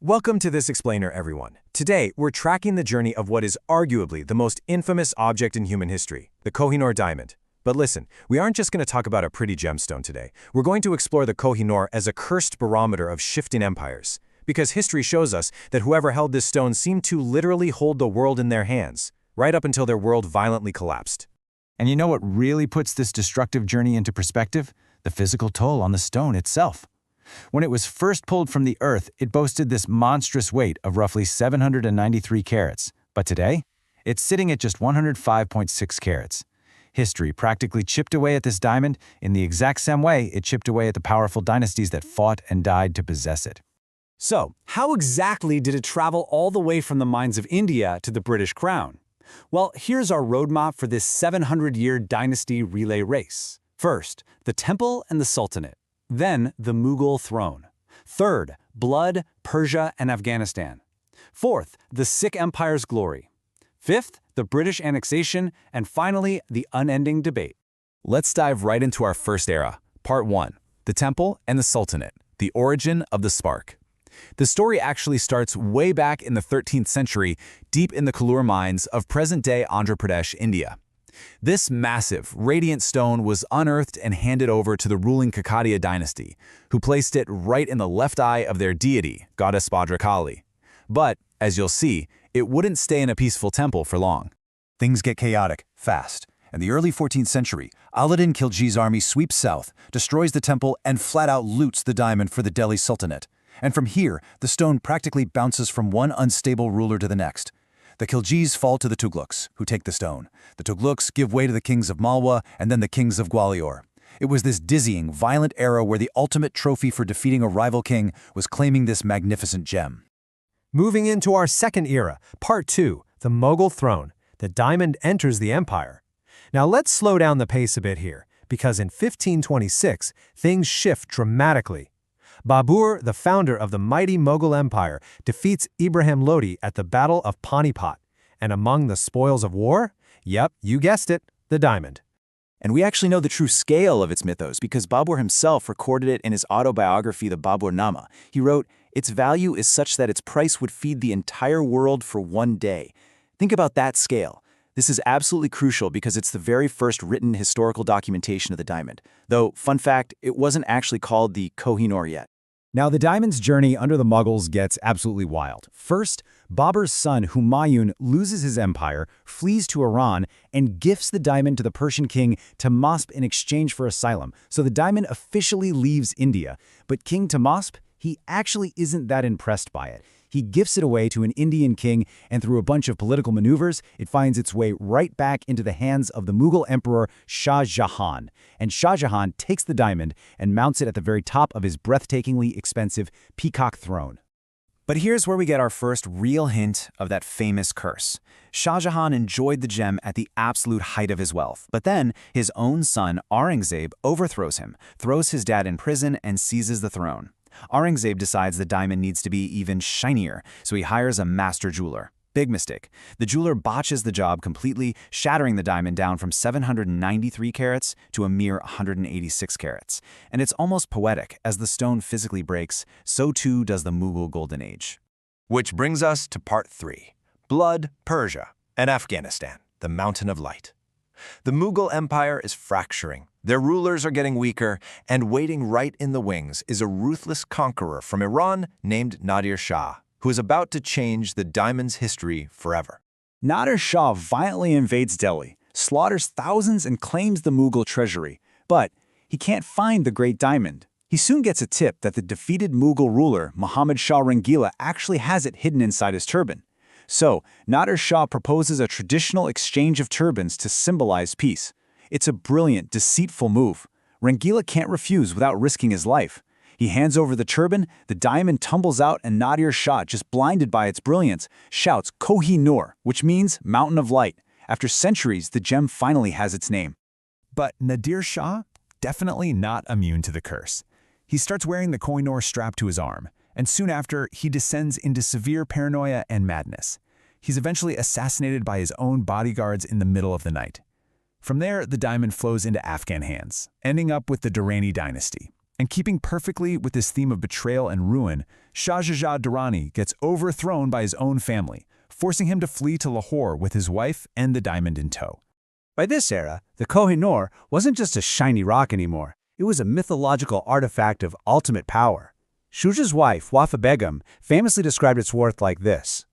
Welcome to this explainer, everyone. Today, we're tracking the journey of what is arguably the most infamous object in human history, the Kohinoor diamond. But listen, we aren't just going to talk about a pretty gemstone today. We're going to explore the Kohinoor as a cursed barometer of shifting empires. Because history shows us that whoever held this stone seemed to literally hold the world in their hands, right up until their world violently collapsed. And you know what really puts this destructive journey into perspective? The physical toll on the stone itself. When it was first pulled from the earth, it boasted this monstrous weight of roughly 793 carats. But today, it's sitting at just 105.6 carats. History practically chipped away at this diamond in the exact same way it chipped away at the powerful dynasties that fought and died to possess it. So, how exactly did it travel all the way from the mines of India to the British crown? Well, here's our roadmap for this 700-year dynasty relay race. First, the temple and the sultanate. Then, the Mughal throne. Third, blood, Persia and Afghanistan. Fourth, the Sikh Empire's glory. Fifth, the British annexation. And finally, the unending debate. Let's dive right into our first era, Part 1, the Temple and the Sultanate, the origin of the spark. The story actually starts way back in the 13th century, deep in the Kollur mines of present-day Andhra Pradesh, India. This massive, radiant stone was unearthed and handed over to the ruling Kakatiya dynasty, who placed it right in the left eye of their deity, goddess Bhadrakali. But, as you'll see, it wouldn't stay in a peaceful temple for long. Things get chaotic, fast. In the early 14th century, Alauddin Khilji's army sweeps south, destroys the temple, and flat-out loots the diamond for the Delhi Sultanate. And from here, the stone practically bounces from one unstable ruler to the next. The Khiljis fall to the Tughlaqs, who take the stone. The Tughlaqs give way to the kings of Malwa and then the kings of Gwalior. It was this dizzying, violent era where the ultimate trophy for defeating a rival king was claiming this magnificent gem. Moving into our second era, Part 2, the Mughal throne. The diamond enters the empire. Now let's slow down the pace a bit here, because in 1526, things shift dramatically. Babur, the founder of the mighty Mughal Empire, defeats Ibrahim Lodi at the Battle of Panipat. And among the spoils of war? Yep, you guessed it, the diamond. And we actually know the true scale of its mythos because Babur himself recorded it in his autobiography, the Baburnama. He wrote, "Its value is such that its price would feed the entire world for one day." Think about that scale. This is absolutely crucial because it's the very first written historical documentation of the diamond. Though, fun fact, it wasn't actually called the Kohinoor yet. Now, the diamond's journey under the Mughals gets absolutely wild. First, Babur's son Humayun loses his empire, flees to Iran, and gifts the diamond to the Persian king Tahmasp in exchange for asylum. So the diamond officially leaves India. But King Tahmasp, he actually isn't that impressed by it. He gifts it away to an Indian king, and through a bunch of political maneuvers, it finds its way right back into the hands of the Mughal emperor Shah Jahan. And Shah Jahan takes the diamond and mounts it at the very top of his breathtakingly expensive Peacock Throne. But here's where we get our first real hint of that famous curse. Shah Jahan enjoyed the gem at the absolute height of his wealth, but then his own son Aurangzeb overthrows him, throws his dad in prison, and seizes the throne. Aurangzeb decides the diamond needs to be even shinier, so he hires a master jeweler. Big mistake. The jeweler botches the job completely, shattering the diamond down from 793 carats to a mere 186 carats. And it's almost poetic. As the stone physically breaks, so too does the Mughal Golden Age. Which brings us to Part 3, blood, Persia and Afghanistan, the Mountain of Light. The Mughal Empire is fracturing. Their rulers are getting weaker, and waiting right in the wings is a ruthless conqueror from Iran named Nader Shah, who is about to change the diamond's history forever. Nader Shah violently invades Delhi, slaughters thousands and claims the Mughal treasury. But he can't find the great diamond. He soon gets a tip that the defeated Mughal ruler, Muhammad Shah Rangila, actually has it hidden inside his turban. So, Nader Shah proposes a traditional exchange of turbans to symbolize peace. It's a brilliant, deceitful move. Rangila can't refuse without risking his life. He hands over the turban, the diamond tumbles out, and Nader Shah, just blinded by its brilliance, shouts Kohinoor, which means Mountain of Light. After centuries, the gem finally has its name. But Nader Shah, definitely not immune to the curse. He starts wearing the Kohinoor strapped to his arm, and soon after, he descends into severe paranoia and madness. He's eventually assassinated by his own bodyguards in the middle of the night. From there, the diamond flows into Afghan hands, ending up with the Durrani dynasty. And keeping perfectly with this theme of betrayal and ruin, Shah Jahan Durrani gets overthrown by his own family, forcing him to flee to Lahore with his wife and the diamond in tow. By this era, the Kohinoor wasn't just a shiny rock anymore. It was a mythological artifact of ultimate power. Shuja's wife, Wafa Begum, famously described its worth like this: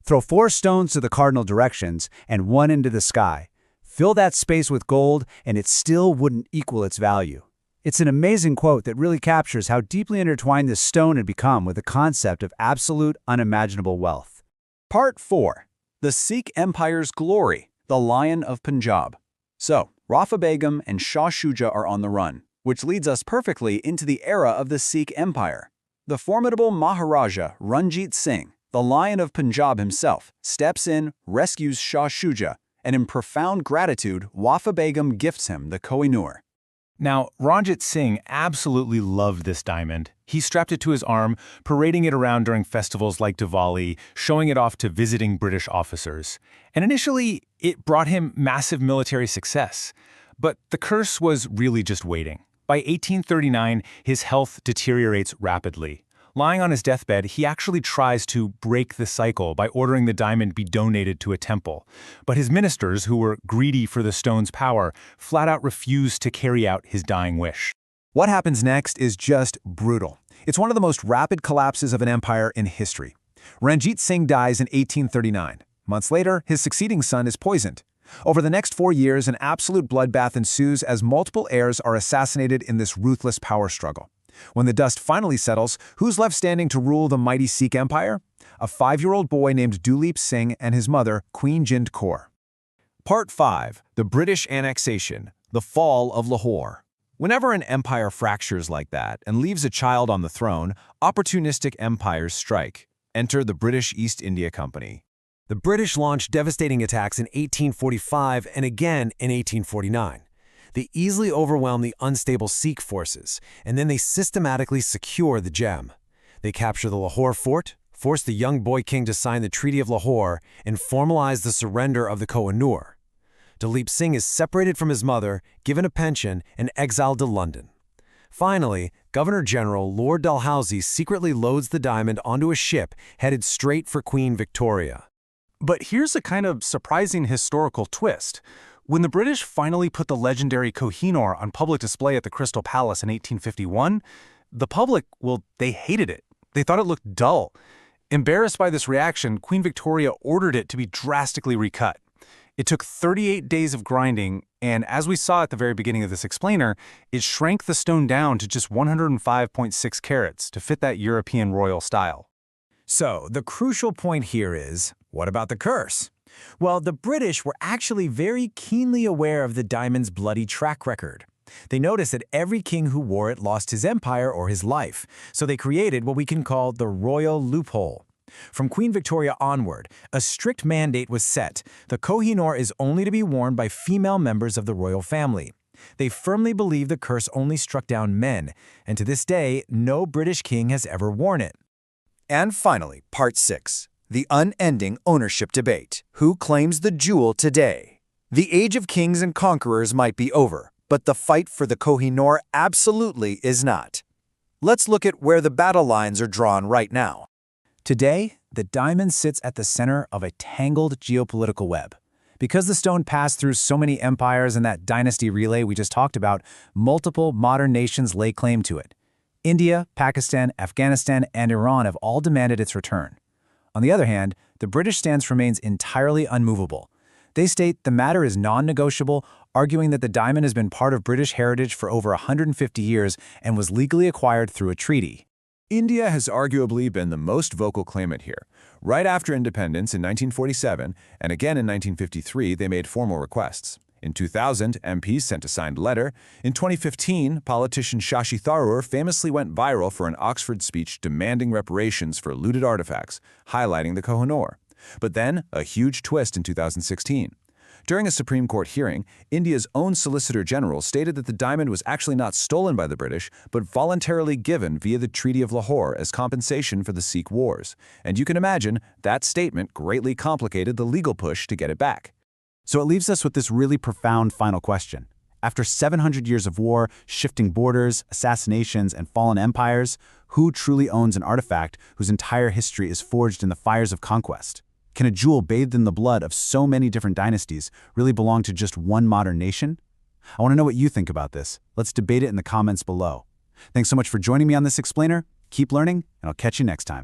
"Throw 4 stones to the cardinal directions and 1 into the sky. Fill that space with gold and it still wouldn't equal its value." It's an amazing quote that really captures how deeply intertwined this stone had become with the concept of absolute, unimaginable wealth. Part 4. The Sikh Empire's Glory, the Lion of Punjab. So, Wafa Begum and Shah Shuja are on the run, which leads us perfectly into the era of the Sikh Empire. The formidable Maharaja Ranjit Singh, the Lion of Punjab himself, steps in, rescues Shah Shuja, and in profound gratitude, Wafa Begum gifts him the Kohinoor. Now, Ranjit Singh absolutely loved this diamond. He strapped it to his arm, parading it around during festivals like Diwali, showing it off to visiting British officers. And initially, it brought him massive military success. But the curse was really just waiting. By 1839, his health deteriorates rapidly. Lying on his deathbed, he actually tries to break the cycle by ordering the diamond be donated to a temple. But his ministers, who were greedy for the stone's power, flat out refused to carry out his dying wish. What happens next is just brutal. It's one of the most rapid collapses of an empire in history. Ranjit Singh dies in 1839. Months later, his succeeding son is poisoned. Over the next 4 years, an absolute bloodbath ensues as multiple heirs are assassinated in this ruthless power struggle. When the dust finally settles, who's left standing to rule the mighty Sikh Empire? A 5-year-old boy named Duleep Singh and his mother, Queen Jind Kaur. Part 5. The British Annexation, the Fall of Lahore. Whenever an empire fractures like that and leaves a child on the throne, opportunistic empires strike. Enter the British East India Company. The British launched devastating attacks in 1845 and again in 1849. They easily overwhelm the unstable Sikh forces, and then they systematically secure the gem. They capture the Lahore fort, force the young boy king to sign the Treaty of Lahore, and formalize the surrender of the Kohinoor. Duleep Singh is separated from his mother, given a pension, and exiled to London. Finally, Governor-General Lord Dalhousie secretly loads the diamond onto a ship headed straight for Queen Victoria. But here's a kind of surprising historical twist. When the British finally put the legendary Kohinoor on public display at the Crystal Palace in 1851, the public, well, they hated it. They thought it looked dull. Embarrassed by this reaction, Queen Victoria ordered it to be drastically recut. It took 38 days of grinding, and as we saw at the very beginning of this explainer, it shrank the stone down to just 105.6 carats to fit that European royal style. So, the crucial point here is, what about the curse? Well, the British were actually very keenly aware of the diamond's bloody track record. They noticed that every king who wore it lost his empire or his life, so they created what we can call the royal loophole. From Queen Victoria onward, a strict mandate was set. The Kohinoor is only to be worn by female members of the royal family. They firmly believe the curse only struck down men, and to this day, no British king has ever worn it. And finally, Part 6. The unending ownership debate. Who claims the jewel today? The age of kings and conquerors might be over, but the fight for the Kohinoor absolutely is not. Let's look at where the battle lines are drawn right now. Today, the diamond sits at the center of a tangled geopolitical web. Because the stone passed through so many empires in that dynasty relay we just talked about, multiple modern nations lay claim to it. India, Pakistan, Afghanistan, and Iran have all demanded its return. On the other hand, the British stance remains entirely unmovable. They state the matter is non-negotiable, arguing that the diamond has been part of British heritage for over 150 years and was legally acquired through a treaty. India has arguably been the most vocal claimant here. Right after independence in 1947 and again in 1953, they made formal requests. In 2000, MPs sent a signed letter. In 2015, politician Shashi Tharoor famously went viral for an Oxford speech demanding reparations for looted artifacts, highlighting the Kohinoor. But then, a huge twist in 2016. During a Supreme Court hearing, India's own Solicitor General stated that the diamond was actually not stolen by the British, but voluntarily given via the Treaty of Lahore as compensation for the Sikh Wars. And you can imagine, that statement greatly complicated the legal push to get it back. So it leaves us with this really profound final question. After 700 years of war, shifting borders, assassinations, and fallen empires, who truly owns an artifact whose entire history is forged in the fires of conquest? Can a jewel bathed in the blood of so many different dynasties really belong to just one modern nation? I want to know what you think about this. Let's debate it in the comments below. Thanks so much for joining me on this explainer. Keep learning, and I'll catch you next time.